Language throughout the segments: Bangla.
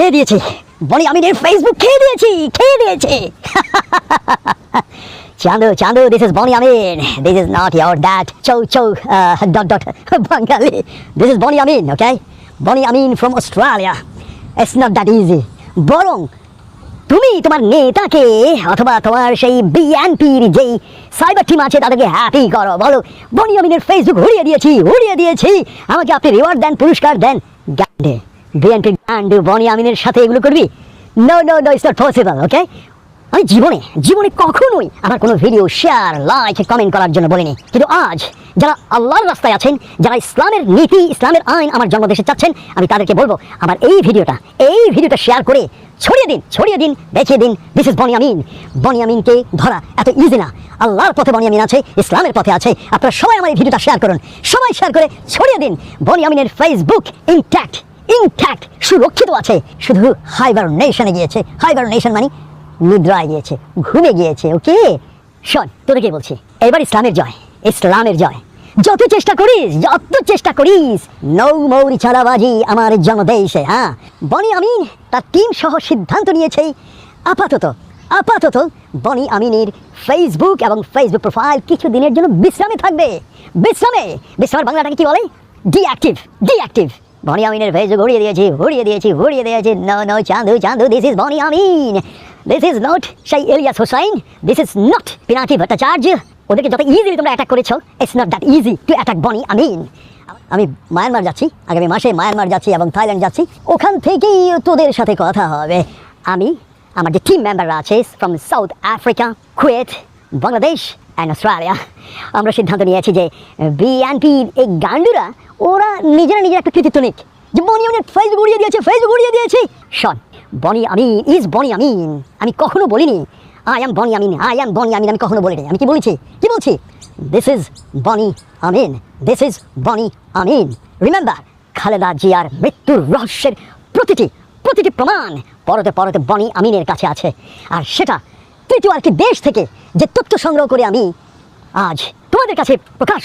খেয়ে দিয়েছি বনি আমিনের ফেসবুক খেয়ে দিয়েছি Chandu, this is Bonnie Amin. This is not your dad. Chow, dot, Bengali. This is Bonnie Amin, okay? Bonnie Amin from Australia. It's not that easy. বরং তুমি তোমার নেতাকে অথবা তোমার সেই বিএনপির যেই সাইবার টিম আছে তাদেরকে হ্যাপি করো, বলো বনি আমিনের ফেসবুক উড়িয়ে দিয়েছি, আমাকে আপনি রিওয়ার্ড দেন, পুরস্কার দেন। গান্ডে বিএনপি গান্ডে বনি আমিনের সাথে এগুলো করবি? নো, ইটস নট পসিবল, ওকে? আমি জীবনে কখনোই আমার কোনো ভিডিও শেয়ার, লাইক, কমেন্ট করার জন্য বলিনি, কিন্তু আজ যারা আল্লাহর রাস্তায় আছেন, যারা ইসলামের নীতি, ইসলামের আইন আমার জন্মদেশে চাচ্ছেন, আমি তাদেরকে বলবো আমার এই ভিডিওটা শেয়ার করে ছড়িয়ে দিন, দেখিয়ে দিন দিস ইজ বনি আমিন। বনি আমিনকে ধরা এত ইজি না। আল্লাহর পথে বনি আমিন আছে, ইসলামের পথে আছে। আপনারা সবাই আমার এই ভিডিওটা শেয়ার করুন, সবাই শেয়ার করে ছড়িয়ে দিন। বনি আমিনের ফেসবুক ইনট্যাক্ট সুরক্ষিত আছে, শুধু হাইবারনেশনে গিয়েছে। হাইবারনেশন মানে নিদ্রায় গিয়েছে, ঘুমে গিয়েছে, ওকে? শোন, তোদেরকে বলছি, এবার ইসলামের জয়। যত চেষ্টা করিস মৌরি চালাবাজি আমার জন্মদেশে। হ্যাঁ, বনি আমিন তার টিম সহ সিদ্ধান্ত নিয়েছে আপাতত বনি আমিনের ফেসবুক এবং ফেসবুক প্রোফাইল কিছু দিনের জন্য বিশ্রামে থাকবে। বিশ্রামের বাংলাটাকে কি বলে? ডিঅ্যাক্টিভ। বনি আমিনের ফেসবুক উড়িয়ে দিয়েছি। No Chandu, this is Boni Amin. This is not সেই Elias Hossain, this is not Pinaki Bhattacharya. ওদেরকে যত ইজিলি তোমরা অ্যাটাক করেছো, it's not that easy to attack Bonny Amin. আমি মায়ানমার যাচ্ছি, আগামী মাসে মায়ানমার যাচ্ছি এবং থাইল্যান্ড যাচ্ছি। ওখান থেকেই তোদের সাথে কথা হবে। আমার যে টিম মেম্বাররা আছে from south Africa, Kuwait, Bangladesh and Australia, আমরা সিদ্ধান্ত নিয়েছি যে বিএনপির এই গান্ডুরা ওরা নিজেরা একটু কৃতিত্ব নিক, যে বনি আমিনের ফেসবুক উড়িয়ে দিয়েছে। শোন, বনি আমিন ইজ বনি আমিন। আমি কখনো বলিনি আই অ্যাম বনি আমিন, আমি কখনো বলিনি। আমি কি বলছি? This is Boni Amin. Remember, Khaleda জিয়ার মৃত্যুর রহস্যের প্রতিটি প্রমাণ পরতে বনি আমিনের কাছে আছে। আর সেটা তৃতীয় আরেকটি দেশ থেকে যে তথ্য সংগ্রহ করে আমি আজ তোমাদের কাছে প্রকাশ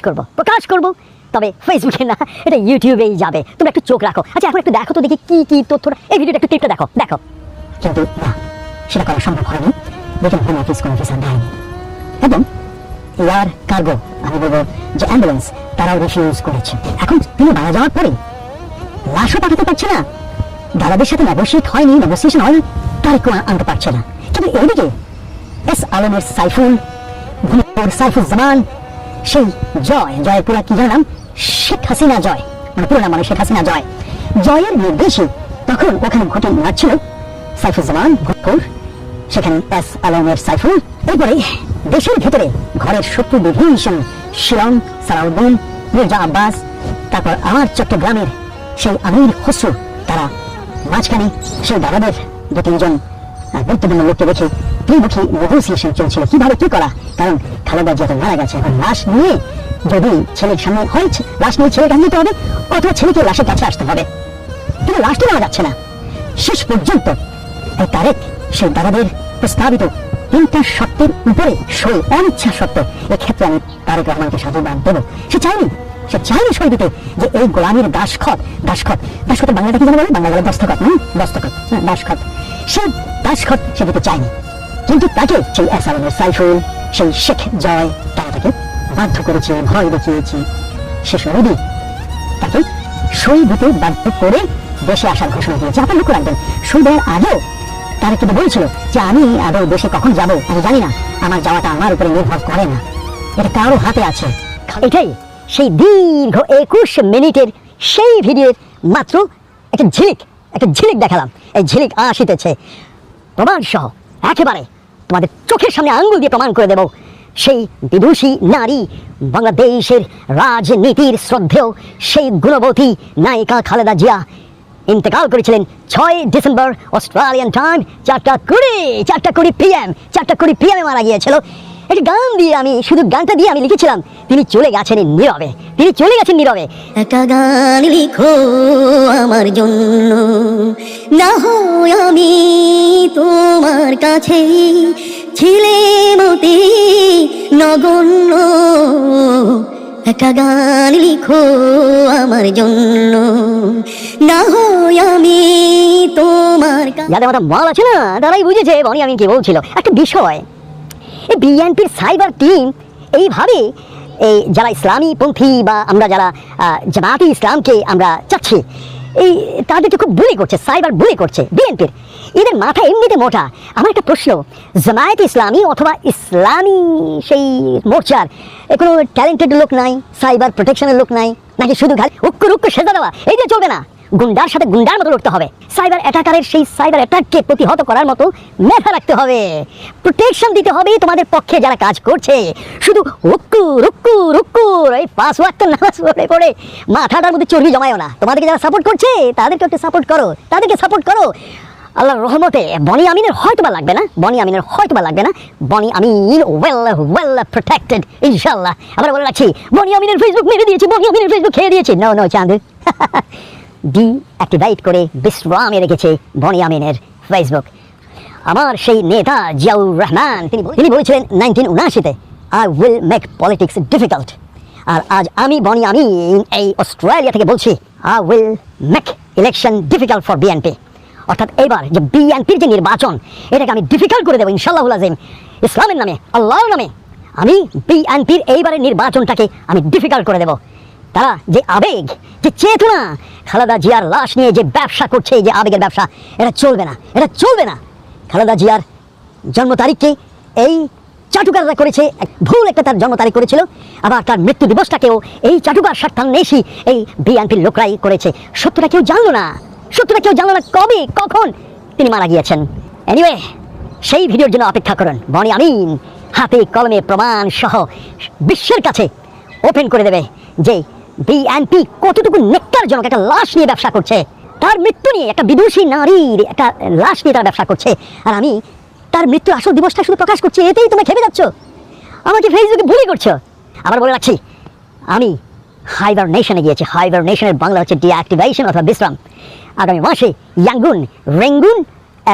করব, তবে ফেসবুকে না, এটা ইউটিউবেই যাবে। তোমরা একটু চোখ রাখো। আচ্ছা, এখন একটু দেখো তো দেখি কি তথ্যটা। এই ভিডিওটা একটু ক্লিপটা দেখো। কিন্তু না, সেটা করা সম্ভব হয়নি। দেখেন, হোম অফিস কোনো ভিসা দেয়নি, এবং এয়ার কার্গো, আমি বলবো যে অ্যাম্বুলেন্স, তারাও রিফিউজ করেছে। এখন তিনি মারা যাওয়ার পরে লাশও পাঠাতে পারছে না, দাদাদের সাথে নেগোসিয়েশন হয়নি, তারিখও আনতে পারছে না। কিন্তু এইদিকে এস আলমের সাইফুজ্জামান, সেই জয়ের পুরা কি জানাম, শেখ হাসিনা জয়, মানে পুরো নাম মানে শেখ হাসিনা জয়ের নির্দেশে তখন ওখানে ঘটে মারছিল সাইফুজ্জামান ঘুরখোর, সেখানে এস আলমের সাইফুল। এরপরে দেশের ভেতরে ঘরের শত্রু বিভীষণ শিলং, সালাউদ্দিন, মির্জা আব্বাস, তারপর আমার চট্টগ্রামের সেই আমির খসরু, তারা মাঝখানে সেই দাদাদের 2-3 গুরুত্বপূর্ণ লোককে দেখে ত্রিমুখী নেগোসিয়েশন চলছিল, কিভাবে কি করা। কারণ খালেদা জিয়া তো মারা গেছে, এখন লাশ নিয়ে যদি ছেলের সামনে হয়, লাশ নিয়ে ছেলেকে নিতে হবে, অথবা ছেলেকে লাশের কাছে আসতে হবে, কিন্তু লাশটি নেওয়া যাচ্ছে না। শেষ পর্যন্ত তারেক সেই দাদাদের প্রস্তাবিত 3টা শর্তের উপরে সই, অনিচ্ছা সত্য। এক্ষেত্রে আমি তারেক রহমানকে সাধুবাদ দেব। সে চাইনি সই দিতে, যে এই গোলামীর দাসখত বাংলাটা কি জানো বলে? বাংলা বলে দস্তখত। সে দাসখত সে দিতে চায়নি, কিন্তু তাকে সেই এস আলমের সাইফুল, সেই শেখ জয়, তারা তাকে বাধ্য করেছে, ভয় দেখিয়েছে। শেষ অবধি তাকে সই দিতে বাধ্য করে দেশে আসার ঘোষণা দিয়েছে। আপনার লক্ষ্য রাখবেন, সই দেওয়ার আগেও তারা কিন্তু বলছিল যে আমি আদৌ দেশে কখন যাব আমি জানি না, আমার যাওয়াটা আমার উপরে নির্ভর করে না, এটা কারো হাতে আছে। এটাই সেই দীর্ঘ 21 মিনিটের সেই ভিডিওর মাত্র একটা ঝিলিক দেখালাম। এই ঝিলিক আসিতেছে প্রমাণ সহ, একেবারে তোমাদের চোখের সামনে আঙ্গুল দিয়ে প্রমাণ করে দেব। সেই বিদুষী নারী, বাংলাদেশের রাজনীতির শ্রদ্ধেয় সেই গুণবতী নায়িকা খালেদা জিয়া ইন্তেকাল করেছিলেন 6 ডিসেম্বর অস্ট্রেলিয়ান টাইম 4:20 PM মারা গিয়েছিল। একটা গান দিয়ে, আমি শুধু গানটা দিয়ে আমি লিখেছিলাম, তিনি চলে গেছেন নীরবে। একটা গান লিখো আমার জন্য, না হয় আমি তোমার কাছে ছিলে মতি নগণ্য। একটা গান লিখো আমার জন্য, না হয় আমি তোমার যাদের মাথা মাল আছে না তারাই বুঝেছে বনি আমিন কি বলছিল। একটা বিষয়, এই বিএনপির সাইবার টিম এইভাবে এই যারা ইসলামী পন্থী বা আমরা যারা জামায়াতে ইসলামকে আমরা চাচ্ছি, এই তাদেরকে খুব বুলি করছে, সাইবার বুলি করছে বিএনপির। এদের মাথা এমনিতে মোটা। আমার একটা প্রশ্ন, জামায়াতে ইসলামী অথবা ইসলামী সেই মোর্চার কোনো ট্যালেন্টেড লোক নাই, সাইবার প্রোটেকশনের লোক নাই, নাকি শুধু খালি উক্কু সেজা দেওয়া এই যে চলবে না? গুন্ডার সাথে গুন্ডার মতো লড়তে হবে। সাইবার অ্যাটাকারের সেই সাইবার অ্যাটাককে প্রতিহত করার মতো মেধা রাখতে হবে, প্রোটেকশন দিতে হবে তোমাদের পক্ষে যারা কাজ করছে। শুধু রুক্কু এই 5 ওয়াক্ত নামাজ পড়ে মাথাটার মধ্যে চর্বি জমায়ও না। তোমাদেরকে যারা সাপোর্ট করছে তাদেরকে একটু সাপোর্ট করো, তাদেরকে সাপোর্ট করো। আল্লাহর রহমতে বনি আমিনের হয়তো বা লাগবে না, বনি আমিন ওয়েল প্রোটেক্টেড ইনশাআল্লাহ। আমরা বলে রাখছি, বনি আমিনের ফেসবুক মেরে দিয়েছি, বনি আমিনের ফেসবুক খেয়ে দিয়েছি। নো চাঁদ ডিঅ্যাক্টিভেট করে বিশ্রামে রেখেছে বনি আমিনের ফেসবুক। আমার সেই নেতা জিয়াউর রহমান তিনি বলেছিলেন 1979-তে, I will make politics difficult. আর আজ আমি বনি আমিন এই অস্ট্রেলিয়া থেকে বলছি, I will make election difficult for BNP. অর্থাৎ এইবার যে বিএনপির যে নির্বাচন, এটাকে আমি ডিফিকাল্ট করে দেবো ইনশাআল্লাহুল আযীম। ইসলামের নামে, আল্লাহর নামে আমি বিএনপির এইবারের নির্বাচনটাকে আমি ডিফিকাল্ট করে দেব। তারা যে আবেগ, যে চেতনা, খালেদা জিয়ার লাশ নিয়ে যে ব্যবসা করছে, যে আবেগের ব্যবসা, এটা চলবে না। খালেদা জিয়ার জন্ম তারিখকে এই চাটুকাররা করেছে, ভুল একটা তার জন্ম তারিখ করেছিল, আবার তার মৃত্যু দিবসটাকেও এই চাটুকার স্বার্থান্বেষী এই বিএনপির লোকরাই করেছে। সত্যটা কেউ জানলো না কবে কখন তিনি মারা গিয়েছেন। এনিওয়ে, সেই ভিডিওর জন্য অপেক্ষা করুন। বনি আমিন হাতে কলমে প্রমাণ সহ বিশ্বের কাছে ওপেন করে দেবে যে বিএনপি কতটুকু নেককারজনক একটা লাশ নিয়ে ব্যবসা করছে, তার মৃত্যু নিয়ে, একটা বিদুষী নারীর একটা লাশ নিয়ে তারা ব্যবসা করছে। আর আমি তার মৃত্যুর আসল দিবসটা শুধু প্রকাশ করছি, এতেই তোমরা খেপে যাচ্ছ, আমাকে ফেসবুকে বুলি করছো। আবার বলে রাখছি, আমি হাইবারনেশনে গিয়েছি। হাইবারনেশনের বাংলা হচ্ছে ডিঅ্যাক্টিভেশন অথবা বিশ্রাম। আগামী মাসে ইয়াঙ্গুন, রেঙ্গুন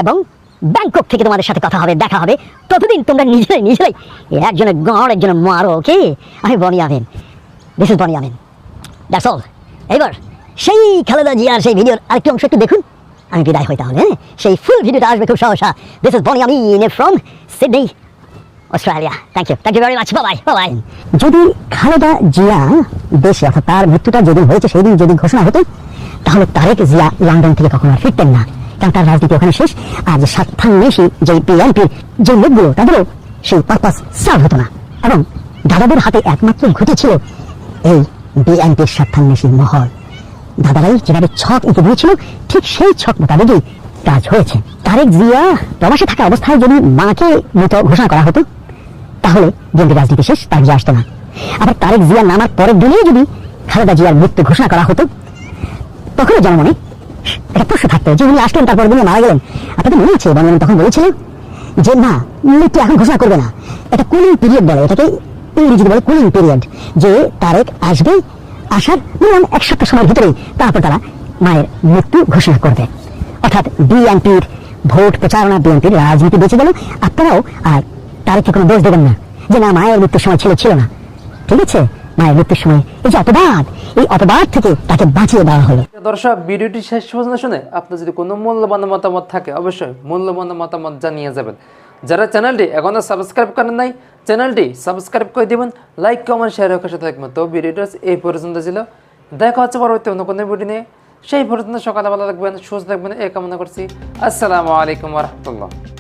এবং ব্যাংকক থেকে তোমাদের সাথে কথা হবে, দেখা হবে। ততদিন তোমরা নিজেরাই একজনের গড় একজনের মারো। ওকে, আমি বনি আমিন, this is Boni Amin, that's all. এবার সেই খালেদা জিয়ার সেই ভিডিওর আরেকটি অংশ একটু দেখুন, আমি বিদায় হই তাহলে। সেই ফুল ভিডিওটা আসবে খুব সহসা। This is Boni Amin from Sydney, Australia. Thank you very much, bye. যদি খালেদা জিয়া দেশে, অর্থাৎ তার মৃত্যুটা যেদিন হয়েছে সেই দিন যদি ঘোষণা হতো, তাহলে তারেক জিয়া লন্ডন থেকে কখনো আর ফিরতেন না, কারণ তার রাজনীতি ওখানে শেষ। আর যে স্বার্থান্বেষী যে বিএনপির যে লোকগুলো, তাদেরও সেই পারপাস সার্ভ হতো না। এবং দাদাদের হাতে একমাত্র ঘটেছিল এই বিএনপির স্বার্থান্বেষী মহল। দাদারাই যেভাবে ছক এঁকে দিয়েছিল, ঠিক সেই ছক মোতাবেকই কাজ হয়েছে। তারেক জিয়া প্রবাসে থাকা অবস্থায় যদি মাকে মৃত ঘোষণা করা হতো, তাহলে বিএনপি রাজনীতি শেষ, তার জিয়া আসতো না। আবার তারেক জিয়া নামার পরের দিনেই যদি খালেদা জিয়ার মৃত্যু ঘোষণা করা হতো, তখনও জনমনে একটা প্রশ্ন থাকতো যে উনি আসলেন তারপর দিনে মারা গেলেন। আপনাদের মনে আছে বনি তখন বলেছিল যে না, মৃত্যু এখন ঘোষণা করবে না, এটা কুলিং পিরিয়ড বলে, এটাকে ইংরেজিতে বলে কুলিং পিরিয়ড, যে তারেক আসবে, আসার ধরুন 1 সপ্তাহ সময়ের ভিতরে তারপর তারা মায়ের মৃত্যু ঘোষণা করবে। অর্থাৎ বিএনপির ভোট প্রচারণা, বিএনপির রাজনীতি বেঁচে গেল। আপনারাও আর তারেককে কোনো দোষ দেবেন না যে না, মায়ের মৃত্যুর সময় ছিল না। ঠিক আছে, মায়ের মৃত্যুর সময় এই যে অপবাদ, এই অপবাদ থেকে তাকে বাঁচিয়ে দেওয়া হলো। দর্শক, ভিডিওটি শেষ পর্যন্ত শুনে আপনার যদি কোনো মূল্যবান মতামত থাকে, অবশ্যই মূল্যবান মতামত জানিয়ে যাবেন। যারা চ্যানেলটি এখনো সাবস্ক্রাইব করেন নাই, চ্যানেলটি সাবস্ক্রাইব করে দিবেন, লাইক কমেন্ট শেয়ার রাখার সাথে থাকবেন। তো ভিডিওটা এই পর্যন্ত ছিল, দেখা হচ্ছে পরবর্তী অন্য কোনো ভিডিও নিয়ে। সেই পর্যন্ত সকালে ভালো থাকবেন, সুস্থ থাকবেন, এই কামনা করছি। আসসালামু আলাইকুম ওয়া রাহমাতুল্লাহ।